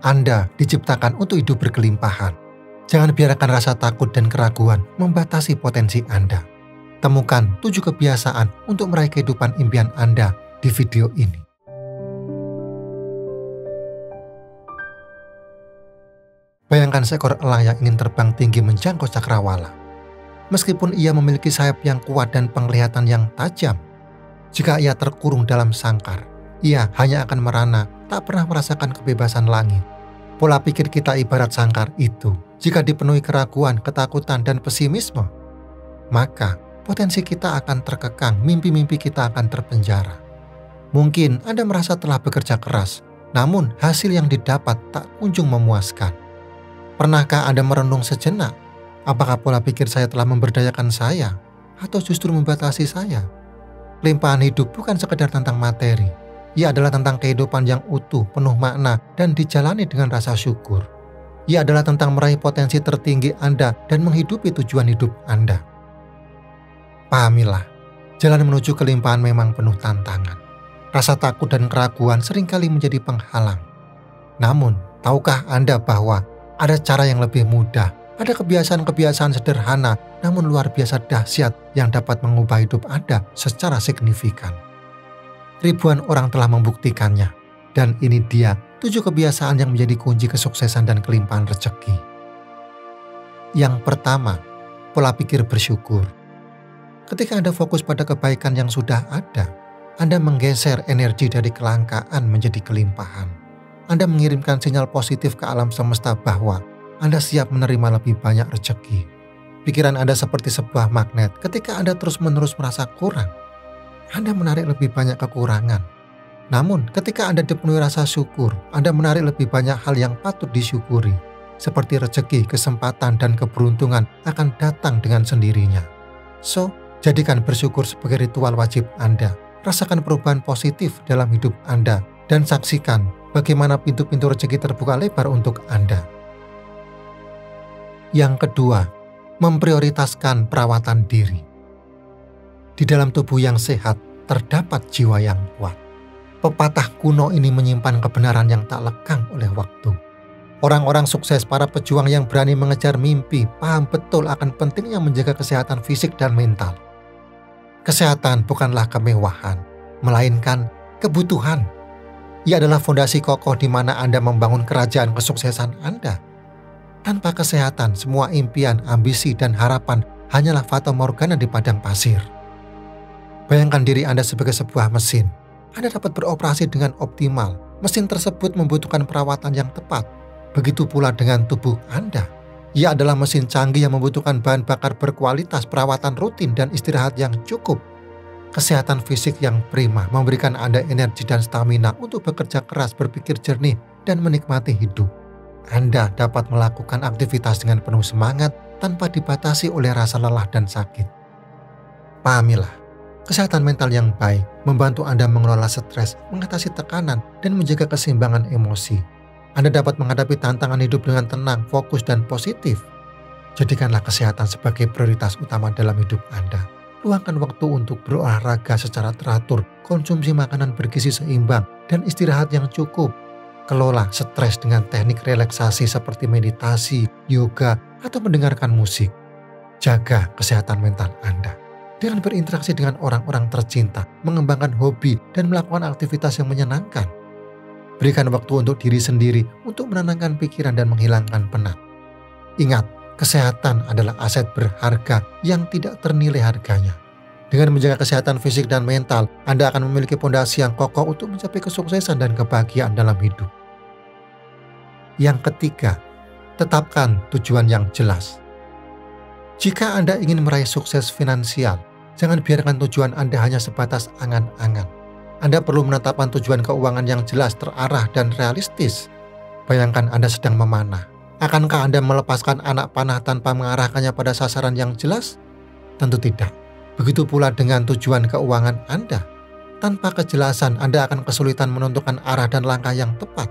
Anda diciptakan untuk hidup berkelimpahan. Jangan biarkan rasa takut dan keraguan membatasi potensi Anda. Temukan 7 kebiasaan untuk meraih kehidupan impian Anda di video ini. Bayangkan seekor elang yang ingin terbang tinggi menjangkau cakrawala. Meskipun ia memiliki sayap yang kuat dan penglihatan yang tajam, jika ia terkurung dalam sangkar, ia hanya akan merana, tak pernah merasakan kebebasan langit. Pola pikir kita ibarat sangkar itu. Jika dipenuhi keraguan, ketakutan, dan pesimisme, maka potensi kita akan terkekang, mimpi-mimpi kita akan terpenjara. Mungkin Anda merasa telah bekerja keras, namun hasil yang didapat tak kunjung memuaskan. Pernahkah Anda merenung sejenak? Apakah pola pikir saya telah memberdayakan saya, atau justru membatasi saya? Limpahan hidup bukan sekedar tentang materi. Ia adalah tentang kehidupan yang utuh, penuh makna, dan dijalani dengan rasa syukur. Ia adalah tentang meraih potensi tertinggi Anda dan menghidupi tujuan hidup Anda. Pahamilah, jalan menuju kelimpahan memang penuh tantangan. Rasa takut dan keraguan seringkali menjadi penghalang. Namun, tahukah Anda bahwa ada cara yang lebih mudah, ada kebiasaan-kebiasaan sederhana namun luar biasa dahsyat yang dapat mengubah hidup Anda secara signifikan. Ribuan orang telah membuktikannya, dan ini dia 7 kebiasaan yang menjadi kunci kesuksesan dan kelimpahan rezeki. Yang pertama, pola pikir bersyukur. Ketika Anda fokus pada kebaikan yang sudah ada, Anda menggeser energi dari kelangkaan menjadi kelimpahan. Anda mengirimkan sinyal positif ke alam semesta bahwa Anda siap menerima lebih banyak rezeki. Pikiran Anda seperti sebuah magnet. Ketika Anda terus-menerus merasa kurang, Anda menarik lebih banyak kekurangan. Namun, ketika Anda dipenuhi rasa syukur, Anda menarik lebih banyak hal yang patut disyukuri, seperti rezeki, kesempatan, dan keberuntungan akan datang dengan sendirinya. So, jadikan bersyukur sebagai ritual wajib Anda. Rasakan perubahan positif dalam hidup Anda, dan saksikan bagaimana pintu-pintu rezeki terbuka lebar untuk Anda. Yang kedua, memprioritaskan perawatan diri. Di dalam tubuh yang sehat, terdapat jiwa yang kuat. Pepatah kuno ini menyimpan kebenaran yang tak lekang oleh waktu. Orang-orang sukses, para pejuang yang berani mengejar mimpi, paham betul akan pentingnya menjaga kesehatan fisik dan mental. Kesehatan bukanlah kemewahan, melainkan kebutuhan. Ia adalah fondasi kokoh di mana Anda membangun kerajaan kesuksesan Anda. Tanpa kesehatan, semua impian, ambisi, dan harapan hanyalah fata morgana di padang pasir. Bayangkan diri Anda sebagai sebuah mesin. Anda dapat beroperasi dengan optimal. Mesin tersebut membutuhkan perawatan yang tepat. Begitu pula dengan tubuh Anda. Ia adalah mesin canggih yang membutuhkan bahan bakar berkualitas, perawatan rutin, dan istirahat yang cukup. Kesehatan fisik yang prima memberikan Anda energi dan stamina untuk bekerja keras, berpikir jernih, dan menikmati hidup. Anda dapat melakukan aktivitas dengan penuh semangat tanpa dibatasi oleh rasa lelah dan sakit. Pahamilah, kesehatan mental yang baik membantu Anda mengelola stres, mengatasi tekanan, dan menjaga keseimbangan emosi. Anda dapat menghadapi tantangan hidup dengan tenang, fokus, dan positif. Jadikanlah kesehatan sebagai prioritas utama dalam hidup Anda. Luangkan waktu untuk berolahraga secara teratur, konsumsi makanan bergizi seimbang, dan istirahat yang cukup. Kelola stres dengan teknik relaksasi seperti meditasi, yoga, atau mendengarkan musik. Jaga kesehatan mental Anda dengan berinteraksi dengan orang-orang tercinta, mengembangkan hobi, dan melakukan aktivitas yang menyenangkan. Berikan waktu untuk diri sendiri untuk menenangkan pikiran dan menghilangkan penat. Ingat, kesehatan adalah aset berharga yang tidak ternilai harganya. Dengan menjaga kesehatan fisik dan mental, Anda akan memiliki fondasi yang kokoh untuk mencapai kesuksesan dan kebahagiaan dalam hidup. Yang ketiga, tetapkan tujuan yang jelas. Jika Anda ingin meraih sukses finansial, jangan biarkan tujuan Anda hanya sebatas angan-angan. Anda perlu menetapkan tujuan keuangan yang jelas, terarah, dan realistis. Bayangkan Anda sedang memanah. Akankah Anda melepaskan anak panah tanpa mengarahkannya pada sasaran yang jelas? Tentu tidak. Begitu pula dengan tujuan keuangan Anda. Tanpa kejelasan, Anda akan kesulitan menentukan arah dan langkah yang tepat.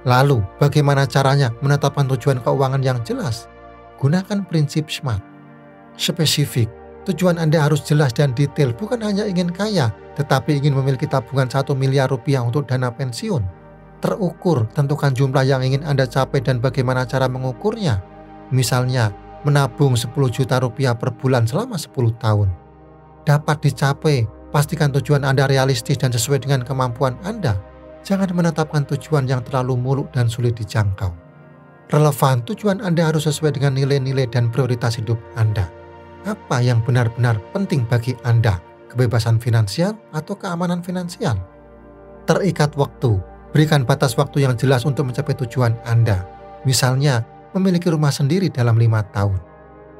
Lalu, bagaimana caranya menetapkan tujuan keuangan yang jelas? Gunakan prinsip SMART. Spesifik. Tujuan Anda harus jelas dan detail, bukan hanya ingin kaya, tetapi ingin memiliki tabungan 1 miliar rupiah untuk dana pensiun. Terukur, tentukan jumlah yang ingin Anda capai dan bagaimana cara mengukurnya. Misalnya, menabung 10 juta rupiah per bulan selama 10 tahun. Dapat dicapai, pastikan tujuan Anda realistis dan sesuai dengan kemampuan Anda. Jangan menetapkan tujuan yang terlalu muluk dan sulit dijangkau. Relevan, tujuan Anda harus sesuai dengan nilai-nilai dan prioritas hidup Anda. Apa yang benar-benar penting bagi Anda? Kebebasan finansial atau keamanan finansial? Terikat waktu. Berikan batas waktu yang jelas untuk mencapai tujuan Anda. Misalnya, memiliki rumah sendiri dalam 5 tahun.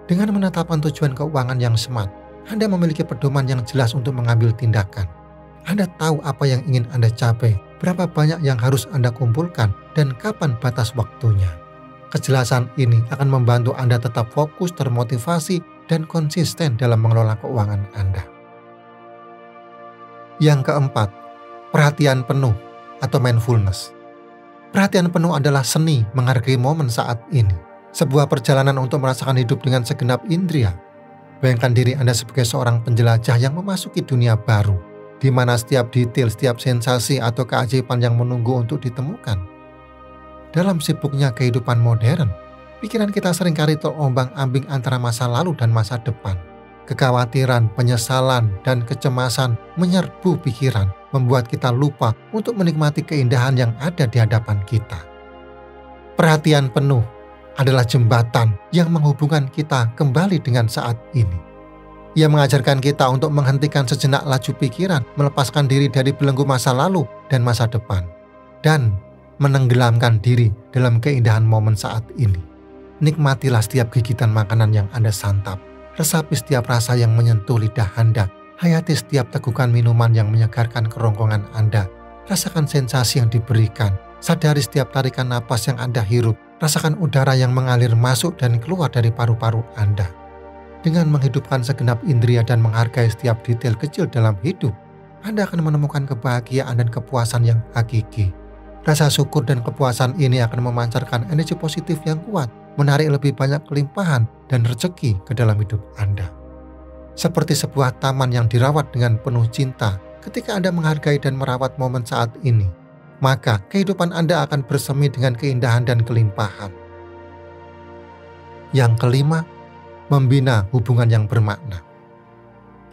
Dengan menetapkan tujuan keuangan yang smart, Anda memiliki pedoman yang jelas untuk mengambil tindakan. Anda tahu apa yang ingin Anda capai, berapa banyak yang harus Anda kumpulkan, dan kapan batas waktunya. Kejelasan ini akan membantu Anda tetap fokus, termotivasi, dan konsisten dalam mengelola keuangan Anda. Yang keempat, perhatian penuh atau mindfulness. Perhatian penuh adalah seni menghargai momen saat ini. Sebuah perjalanan untuk merasakan hidup dengan segenap indria. Bayangkan diri Anda sebagai seorang penjelajah yang memasuki dunia baru, di mana setiap detail, setiap sensasi atau keajaiban yang menunggu untuk ditemukan. Dalam sibuknya kehidupan modern, pikiran kita seringkali terombang-ambing antara masa lalu dan masa depan. Kekhawatiran, penyesalan, dan kecemasan menyerbu pikiran, membuat kita lupa untuk menikmati keindahan yang ada di hadapan kita. Perhatian penuh adalah jembatan yang menghubungkan kita kembali dengan saat ini. Ia mengajarkan kita untuk menghentikan sejenak laju pikiran, melepaskan diri dari belenggu masa lalu dan masa depan, dan menenggelamkan diri dalam keindahan momen saat ini. Nikmatilah setiap gigitan makanan yang Anda santap. Resapi setiap rasa yang menyentuh lidah Anda. Hayati setiap tegukan minuman yang menyegarkan kerongkongan Anda. Rasakan sensasi yang diberikan. Sadari setiap tarikan napas yang Anda hirup. Rasakan udara yang mengalir masuk dan keluar dari paru-paru Anda. Dengan menghidupkan segenap indria dan menghargai setiap detail kecil dalam hidup, Anda akan menemukan kebahagiaan dan kepuasan yang hakiki. Rasa syukur dan kepuasan ini akan memancarkan energi positif yang kuat, menarik lebih banyak kelimpahan dan rezeki ke dalam hidup Anda. Seperti sebuah taman yang dirawat dengan penuh cinta, ketika Anda menghargai dan merawat momen saat ini, maka kehidupan Anda akan bersemi dengan keindahan dan kelimpahan. Yang kelima, membina hubungan yang bermakna.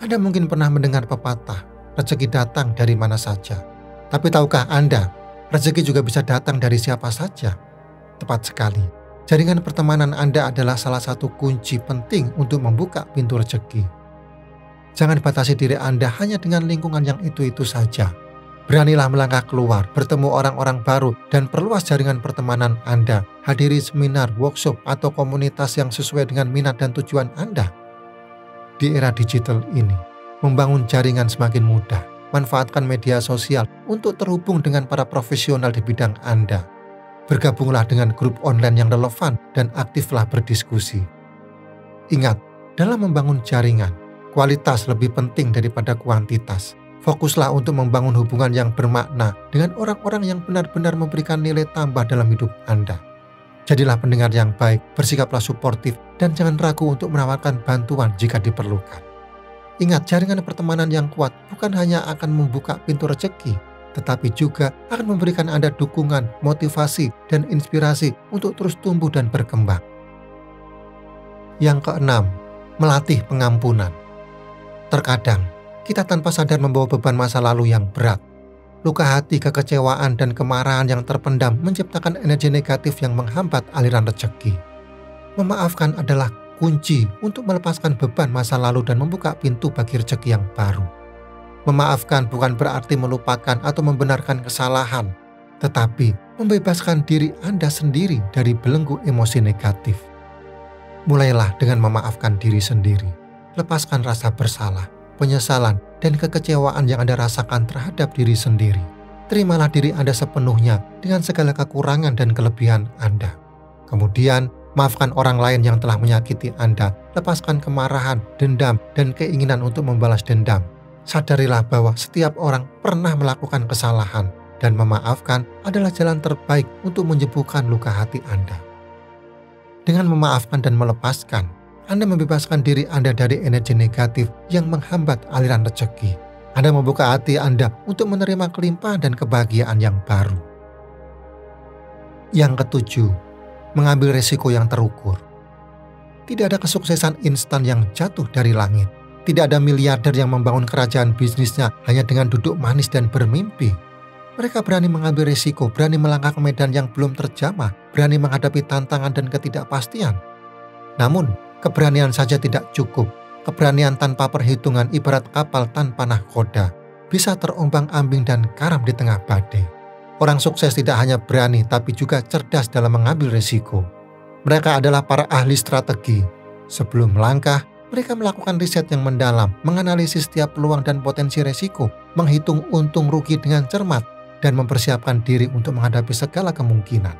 Anda mungkin pernah mendengar pepatah, rezeki datang dari mana saja. Tapi tahukah Anda, rezeki juga bisa datang dari siapa saja? Tepat sekali. Jaringan pertemanan Anda adalah salah satu kunci penting untuk membuka pintu rezeki. Jangan batasi diri Anda hanya dengan lingkungan yang itu-itu saja. Beranilah melangkah keluar, bertemu orang-orang baru, dan perluas jaringan pertemanan Anda. Hadiri seminar, workshop, atau komunitas yang sesuai dengan minat dan tujuan Anda. Di era digital ini, membangun jaringan semakin mudah. Manfaatkan media sosial untuk terhubung dengan para profesional di bidang Anda. Bergabunglah dengan grup online yang relevan dan aktiflah berdiskusi. Ingat, dalam membangun jaringan, kualitas lebih penting daripada kuantitas. Fokuslah untuk membangun hubungan yang bermakna dengan orang-orang yang benar-benar memberikan nilai tambah dalam hidup Anda. Jadilah pendengar yang baik, bersikaplah suportif, dan jangan ragu untuk menawarkan bantuan jika diperlukan. Ingat, jaringan pertemanan yang kuat bukan hanya akan membuka pintu rezeki, tetapi juga akan memberikan Anda dukungan, motivasi, dan inspirasi untuk terus tumbuh dan berkembang. Yang keenam, melatih pengampunan. Terkadang, kita tanpa sadar membawa beban masa lalu yang berat. Luka hati, kekecewaan, dan kemarahan yang terpendam menciptakan energi negatif yang menghambat aliran rezeki. Memaafkan adalah kunci untuk melepaskan beban masa lalu dan membuka pintu bagi rezeki yang baru. Memaafkan bukan berarti melupakan atau membenarkan kesalahan, tetapi membebaskan diri Anda sendiri dari belenggu emosi negatif. Mulailah dengan memaafkan diri sendiri. Lepaskan rasa bersalah, penyesalan, dan kekecewaan yang Anda rasakan terhadap diri sendiri. Terimalah diri Anda sepenuhnya dengan segala kekurangan dan kelebihan Anda. Kemudian, maafkan orang lain yang telah menyakiti Anda. Lepaskan kemarahan, dendam, dan keinginan untuk membalas dendam. Sadarilah bahwa setiap orang pernah melakukan kesalahan, dan memaafkan adalah jalan terbaik untuk menyembuhkan luka hati Anda. Dengan memaafkan dan melepaskan, Anda membebaskan diri Anda dari energi negatif yang menghambat aliran rezeki. Anda membuka hati Anda untuk menerima kelimpahan dan kebahagiaan yang baru. Yang ketujuh, mengambil risiko yang terukur. Tidak ada kesuksesan instan yang jatuh dari langit. Tidak ada miliarder yang membangun kerajaan bisnisnya hanya dengan duduk manis dan bermimpi. Mereka berani mengambil risiko, berani melangkah ke medan yang belum terjamah, berani menghadapi tantangan dan ketidakpastian. Namun, keberanian saja tidak cukup. Keberanian tanpa perhitungan ibarat kapal tanpa nahkoda, bisa terombang-ambing dan karam di tengah badai. Orang sukses tidak hanya berani, tapi juga cerdas dalam mengambil risiko. Mereka adalah para ahli strategi. Sebelum melangkah, mereka melakukan riset yang mendalam, menganalisis setiap peluang dan potensi risiko, menghitung untung rugi dengan cermat, dan mempersiapkan diri untuk menghadapi segala kemungkinan.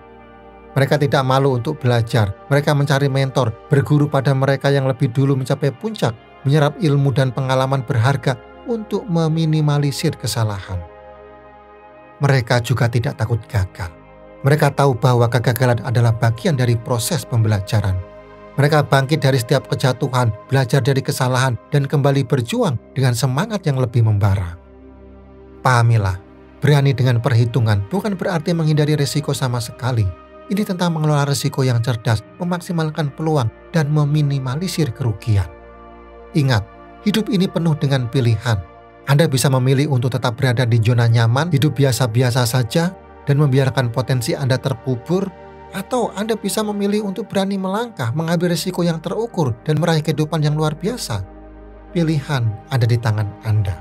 Mereka tidak malu untuk belajar, mereka mencari mentor, berguru pada mereka yang lebih dulu mencapai puncak, menyerap ilmu dan pengalaman berharga untuk meminimalisir kesalahan. Mereka juga tidak takut gagal. Mereka tahu bahwa kegagalan adalah bagian dari proses pembelajaran. Mereka bangkit dari setiap kejatuhan, belajar dari kesalahan, dan kembali berjuang dengan semangat yang lebih membara. Pahamilah, berani dengan perhitungan bukan berarti menghindari risiko sama sekali. Ini tentang mengelola risiko yang cerdas, memaksimalkan peluang, dan meminimalisir kerugian. Ingat, hidup ini penuh dengan pilihan. Anda bisa memilih untuk tetap berada di zona nyaman, hidup biasa-biasa saja, dan membiarkan potensi Anda terkubur, atau Anda bisa memilih untuk berani melangkah, mengambil risiko yang terukur, dan meraih kehidupan yang luar biasa. Pilihan ada di tangan Anda.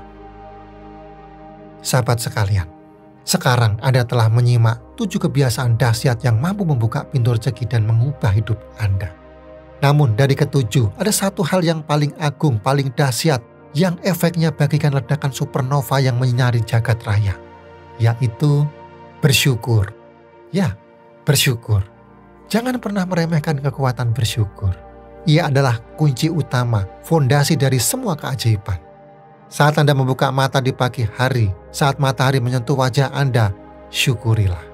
Sahabat sekalian, sekarang Anda telah menyimak 7 kebiasaan dahsyat yang mampu membuka pintu rezeki dan mengubah hidup Anda. Namun dari ketujuh, ada satu hal yang paling agung, paling dahsyat, yang efeknya bagaikan ledakan supernova yang menyinari jagat raya, yaitu bersyukur. Ya, bersyukur. Jangan pernah meremehkan kekuatan bersyukur. Ia adalah kunci utama, fondasi dari semua keajaiban. Saat Anda membuka mata di pagi hari, saat matahari menyentuh wajah Anda, syukurilah.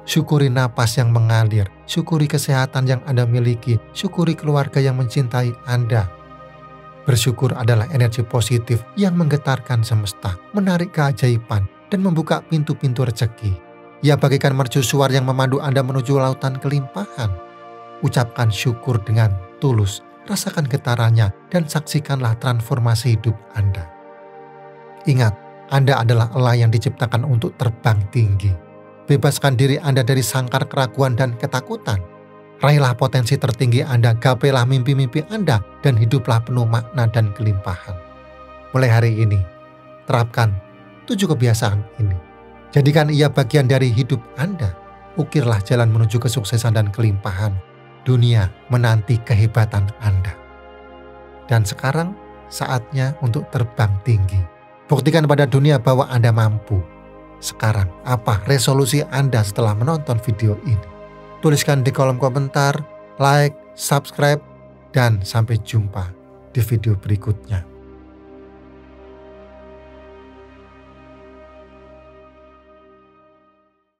Syukuri napas yang mengalir, syukuri kesehatan yang Anda miliki, syukuri keluarga yang mencintai Anda. Bersyukur adalah energi positif yang menggetarkan semesta, menarik keajaiban, dan membuka pintu-pintu rezeki. Ia bagaikan mercusuar yang memandu Anda menuju lautan kelimpahan. Ucapkan syukur dengan tulus, rasakan getarannya, dan saksikanlah transformasi hidup Anda. Ingat, Anda adalah Allah yang diciptakan untuk terbang tinggi. Bebaskan diri Anda dari sangkar keraguan dan ketakutan. Raihlah potensi tertinggi Anda, gapailah mimpi-mimpi Anda, dan hiduplah penuh makna dan kelimpahan. Mulai hari ini, terapkan 7 kebiasaan ini. Jadikan ia bagian dari hidup Anda. Ukirlah jalan menuju kesuksesan dan kelimpahan. Dunia menanti kehebatan Anda. Dan sekarang, saatnya untuk terbang tinggi. Buktikan pada dunia bahwa Anda mampu. Sekarang, apa resolusi Anda setelah menonton video ini? Tuliskan di kolom komentar, like, subscribe, dan sampai jumpa di video berikutnya.